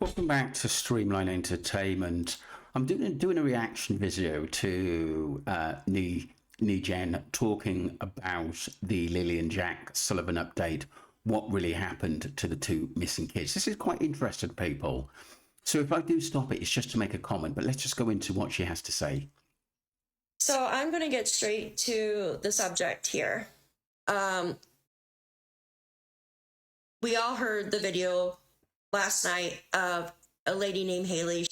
Welcome back to Streamline Entertainment. I'm doing a reaction video to Jen talking about the Lily and Jack Sullivan update, what really happened to the two missing kids. This is quite interesting, people. So if I do stop it, it's just to make a comment, but let's just go into what she has to say. So I'm going to get straight to the subject here. We all heard the video last night of a lady named Haley.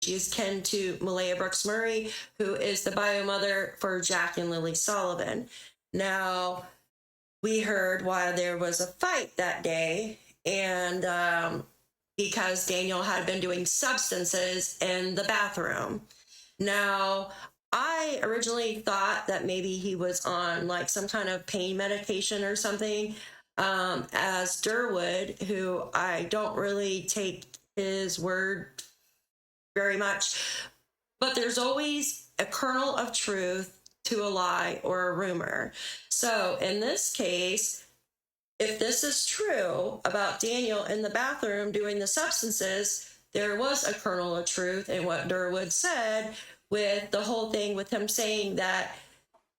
She is kin to Malaya Brooks Murray, who is the bio mother for Jack and Lily Sullivan. Now, we heard why there was a fight that day, and because Daniel had been doing substances in the bathroom. Now, I originally thought that maybe he was on like some kind of pain medication or something. As Durwood, who I don't really take his word very much, but there's always a kernel of truth to a lie or a rumor. So in this case, if this is true about Daniel in the bathroom doing the substances, there was a kernel of truth in what Durwood said, with the whole thing with him saying that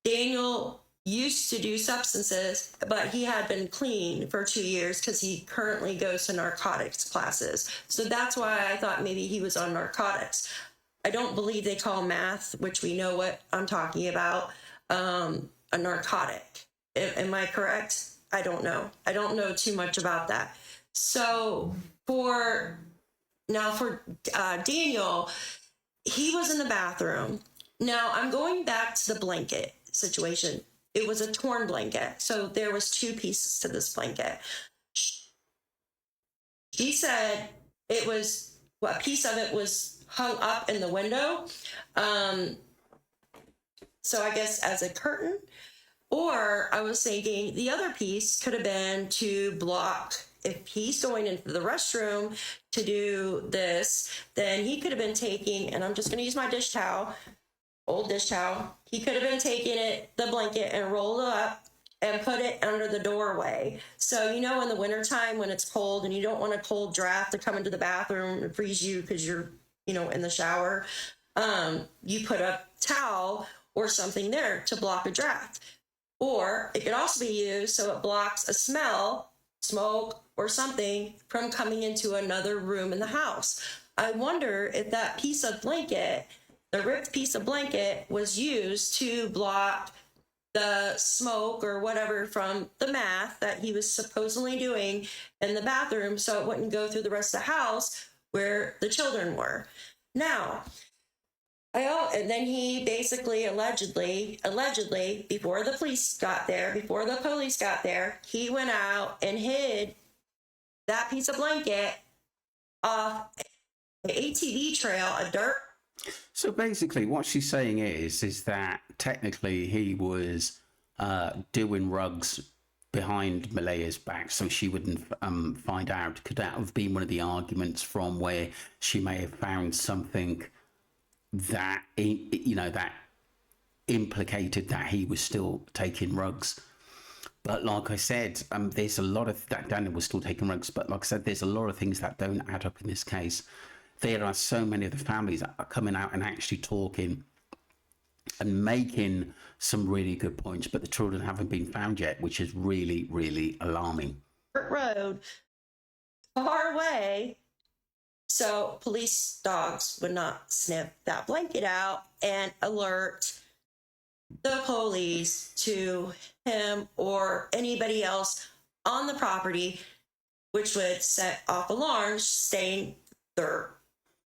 Daniel used to do substances, but he had been clean for 2 years because he currently goes to narcotics classes. So that's why I thought maybe he was on narcotics. I don't believe they call meth, which we know what I'm talking about, a narcotic. Am I correct? I don't know. I don't know too much about that. So for Daniel, he was in the bathroom. Now I'm going back to the blanket situation. It was a torn blanket. So there was two pieces to this blanket. She said it was, well, a piece of it was hung up in the window. So I guess as a curtain, or I was thinking the other piece could have been to block, if he's going into the restroom to do this, then he could have been taking, and I'm just going to use my dish towel, old dish towel. He could have been taking the blanket and rolled it up and put it under the doorway. So, in the wintertime when it's cold and you don't want a cold draft to come into the bathroom and freeze you because you're, in the shower, you put a towel or something there to block a draft. Or it could also be used so it blocks a smell, smoke, or something from coming into another room in the house. I wonder if that piece of blanket, the ripped piece of blanket, was used to block the smoke or whatever from the meth that he was supposedly doing in the bathroom, so it wouldn't go through the rest of the house where the children were. Now, and then he basically allegedly, before the police got there, he went out and hid that piece of blanket off an ATV trail, a dirt. So basically, what she's saying is that technically he was doing rugs behind Malaya's back so she wouldn't find out. Could that have been one of the arguments from where she may have found something that that implicated that he was still taking rugs? But like I said, there's a lot of that. Daniel was still taking rugs, but like I said, there's a lot of things that don't add up in this case. There are so many of the families that are coming out and actually talking and making some really good points, but the children haven't been found yet, which is really, really alarming. Road far away, so police dogs would not sniff that blanket out and alert the police to him or anybody else on the property, which would set off alarms saying they're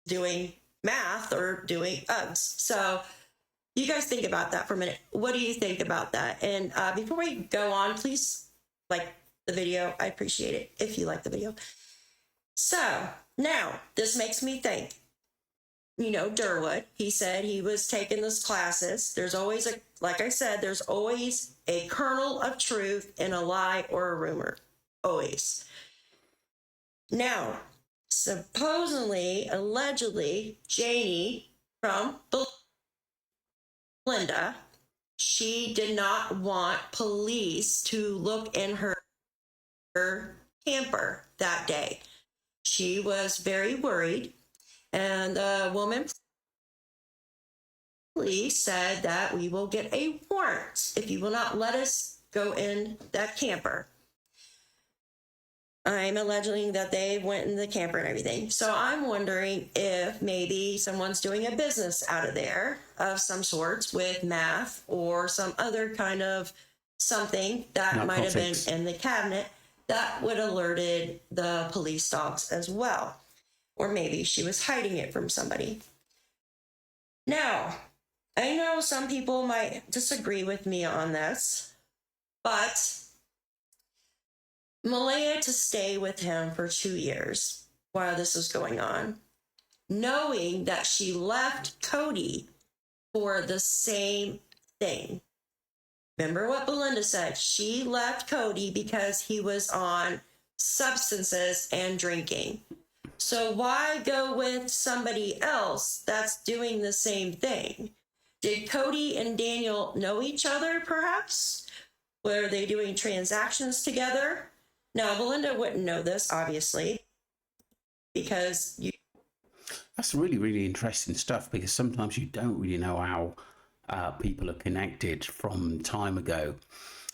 doing math or doing Uggs. So you guys think about that for a minute. What do you think about that? And before we go on, please like the video. I appreciate it if you like the video. So now this makes me think, Durwood, he said he was taking those classes. There's always like I said, there's always a kernel of truth in a lie or a rumor. Always. Now, supposedly, allegedly, Janie from Belinda, she did not want police to look in her camper that day. she was very worried, and the woman police said that we will get a warrant if you will not let us go in that camper. I'm alleging that they went in the camper and everything. So I'm wondering if maybe someone's doing a business out of there of some sorts with meth or some other kind of something that might have been in the cabinet that would have alerted the police dogs as well. Or maybe she was hiding it from somebody. Now, I know some people might disagree with me on this, but Malaya to stay with him for 2 years while this was going on, knowing that she left Cody for the same thing. Remember what Belinda said? She left Cody because he was on substances and drinking. So why go with somebody else that's doing the same thing? Did Cody and Daniel know each other, perhaps? Were they doing transactions together? Now, Belinda wouldn't know this, obviously, because you... That's really, really interesting stuff, because sometimes you don't really know how people are connected from time ago.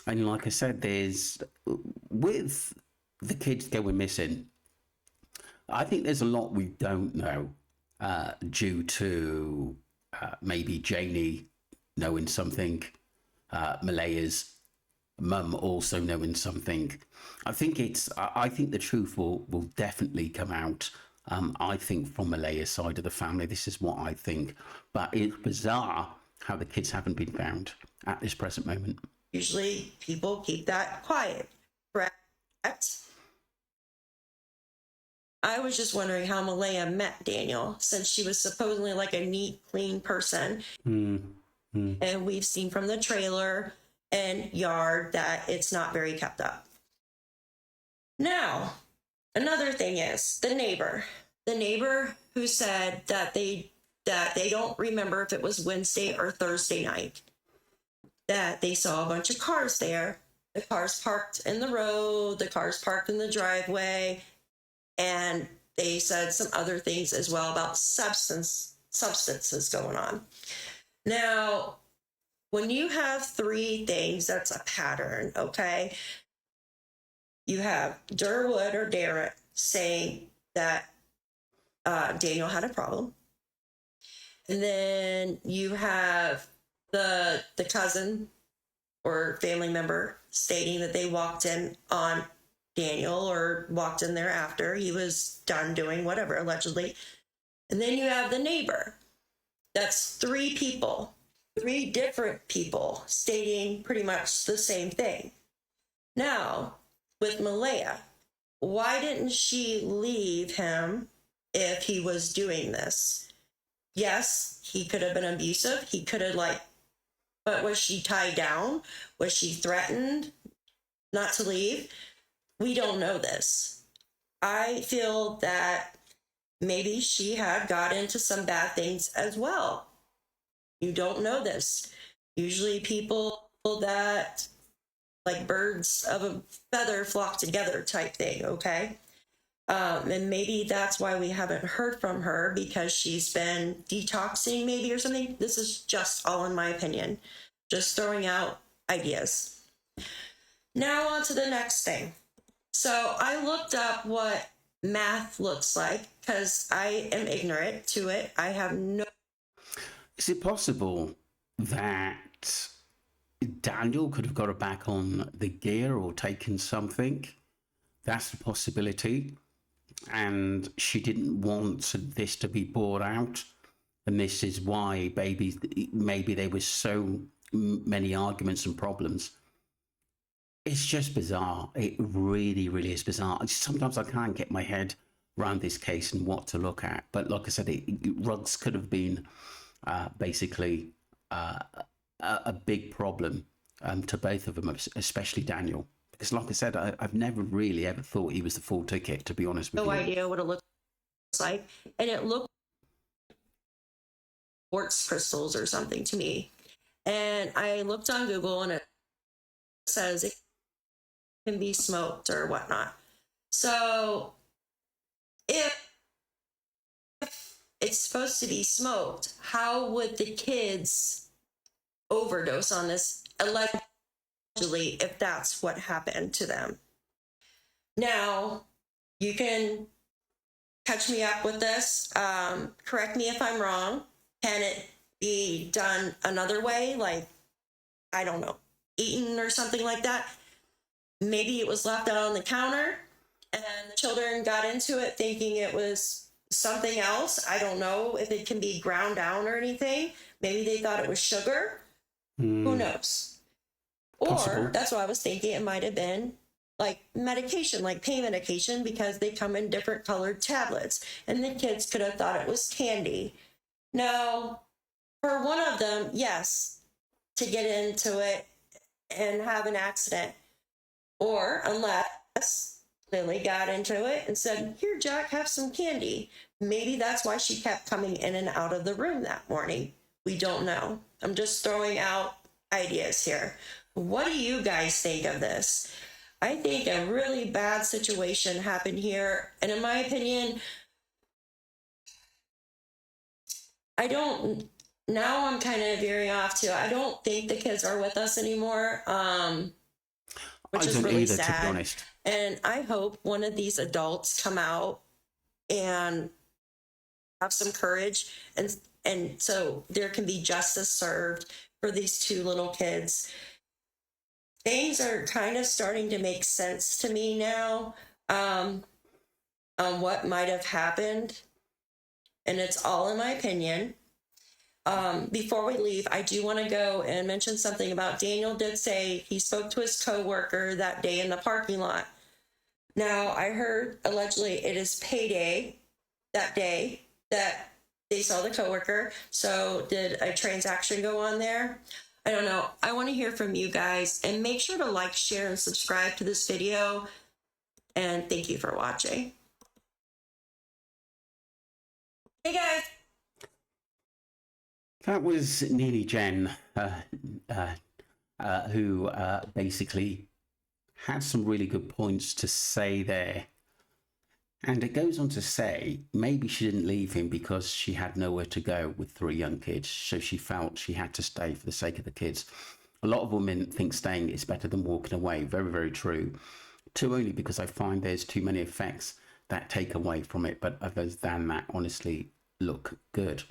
And like I said, there's, with the kids going missing, I think there's a lot we don't know due to maybe Janie knowing something, Malaya's mum also knowing something. I think the truth will definitely come out. I think from Malaya's side of the family, this is what I think. But it's bizarre how the kids haven't been found at this present moment. Usually people keep that quiet, correct? I was just wondering how Malaya met Daniel, since she was supposedly like a neat, clean person. And we've seen from the trailer and yard that it's not very kept up. Now, another thing is the neighbor who said that they don't remember if it was Wednesday or Thursday night, that they saw a bunch of cars there. The cars parked in the road, the cars parked in the driveway, and they said some other things as well about substances going on. Now, when you have three things, that's a pattern, okay? You have Durwood or Darrett saying that Daniel had a problem. And then you have the cousin or family member stating that they walked in on Daniel or walked in there after he was done doing whatever, allegedly. And then you have the neighbor. That's three people, three different people stating pretty much the same thing. Now, with Malaya, why didn't she leave him if he was doing this? Yes, he could have been abusive. He could have but was she tied down? Was she threatened not to leave? We don't know this. I feel that maybe she had got into some bad things as well. You don't know this. Usually people that like birds of a feather flock together type thing, okay? And maybe that's why we haven't heard from her, because she's been detoxing maybe or something. This is just all in my opinion. Just throwing out ideas. Now on to the next thing. So I looked up what math looks like because I am ignorant to it. I have no... Is it possible that Daniel could have got her back on the gear or taken something? That's a possibility. And she didn't want this to be brought out. And this is why maybe there was so many arguments and problems. It's just bizarre. It really, really is bizarre. Sometimes I can't get my head around this case and what to look at. But like I said, Ruggs could have been basically a big problem to both of them, especially Daniel. Because like I said, I've never really ever thought he was the full ticket, to be honest with you. No idea what it looks like. And it looked like quartz crystals or something to me. And I looked on Google and it says it can be smoked or whatnot. So if it's supposed to be smoked. How would the kids overdose on this allegedly if that's what happened to them? Now, you can catch me up with this. Correct me if I'm wrong. Can it be done another way? Like, I don't know, eaten or something like that? Maybe it was left out on the counter and the children got into it thinking it was something else. I don't know if it can be ground down or anything. Maybe they thought it was sugar. Who knows? Possible. Or that's what I was thinking. It might have been like medication, like pain medication, because they come in different colored tablets. And the kids could have thought it was candy. Now, for one of them, yes, to get into it and have an accident. Or unless Lily got into it and said, "Here, Jack, have some candy." Maybe that's why she kept coming in and out of the room that morning. We don't know. I'm just throwing out ideas here. What do you guys think of this? I think a really bad situation happened here. And in my opinion, now I'm kind of veering off too. I don't think the kids are with us anymore. Which is really sad. To be honest. And I hope one of these adults come out and have some courage, and so there can be justice served for these two little kids. Things are kind of starting to make sense to me now on what might have happened, and it's all in my opinion. Before we leave, I do want to go and mention something about Daniel did say he spoke to his coworker that day in the parking lot. Now, I heard allegedly it is payday that day that they saw the coworker. So did a transaction go on there? I don't know. I want to hear from you guys, and make sure to like, share, and subscribe to this video. And thank you for watching. Hey guys. That was Nini Jen, who basically had some really good points to say there. And it goes on to say, maybe she didn't leave him because she had nowhere to go with 3 young kids. So she felt she had to stay for the sake of the kids. A lot of women think staying is better than walking away. Very, very true. Too only because I find there's too many effects that take away from it. But others than that honestly look good.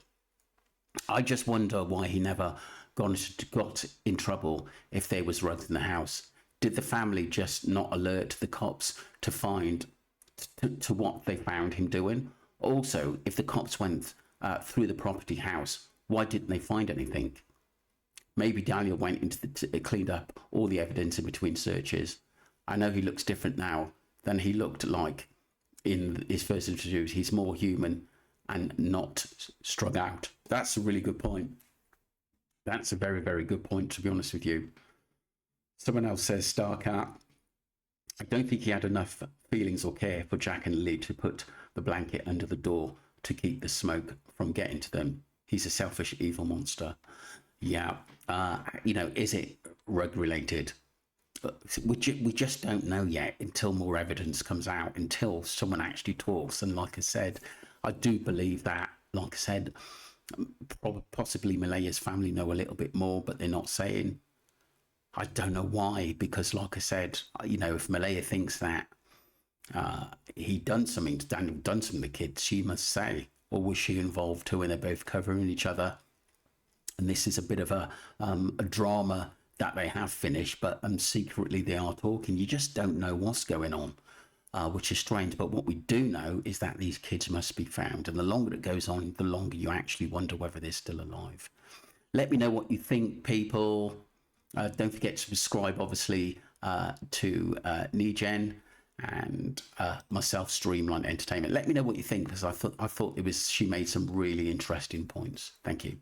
I just wonder why he never got in trouble if there was drugs in the house. Did the family just not alert the cops to find to what they found him doing? Also, if the cops went through the property house, why didn't they find anything? Maybe Daniel went into cleaned up all the evidence in between searches. I know he looks different now than he looked like in his first interviews. He's more human and not strung out. That's a really good point. That's a very, very good point, to be honest with you. Someone else says, Starcat, I don't think he had enough feelings or care for Jack and Lily to put the blanket under the door to keep the smoke from getting to them. He's a selfish, evil monster. Yeah. Is it rug related? We just don't know yet until more evidence comes out, until someone actually talks. And like I said, I do believe that, like I said, possibly Malaya's family know a little bit more, but they're not saying. I don't know why, because like I said, if Malaya thinks that he done something to Daniel, done something to the kids, she must say. Or was she involved too, and they're both covering each other? And this is a bit of a drama that they have finished, but secretly they are talking. You just don't know what's going on, which is strange. But what we do know is that these kids must be found. And the longer it goes on, the longer you actually wonder whether they're still alive. Let me know what you think, people. Don't forget to subscribe, obviously, to Nijen and myself, Streamline Entertainment. Let me know what you think, because I thought she made some really interesting points. Thank you.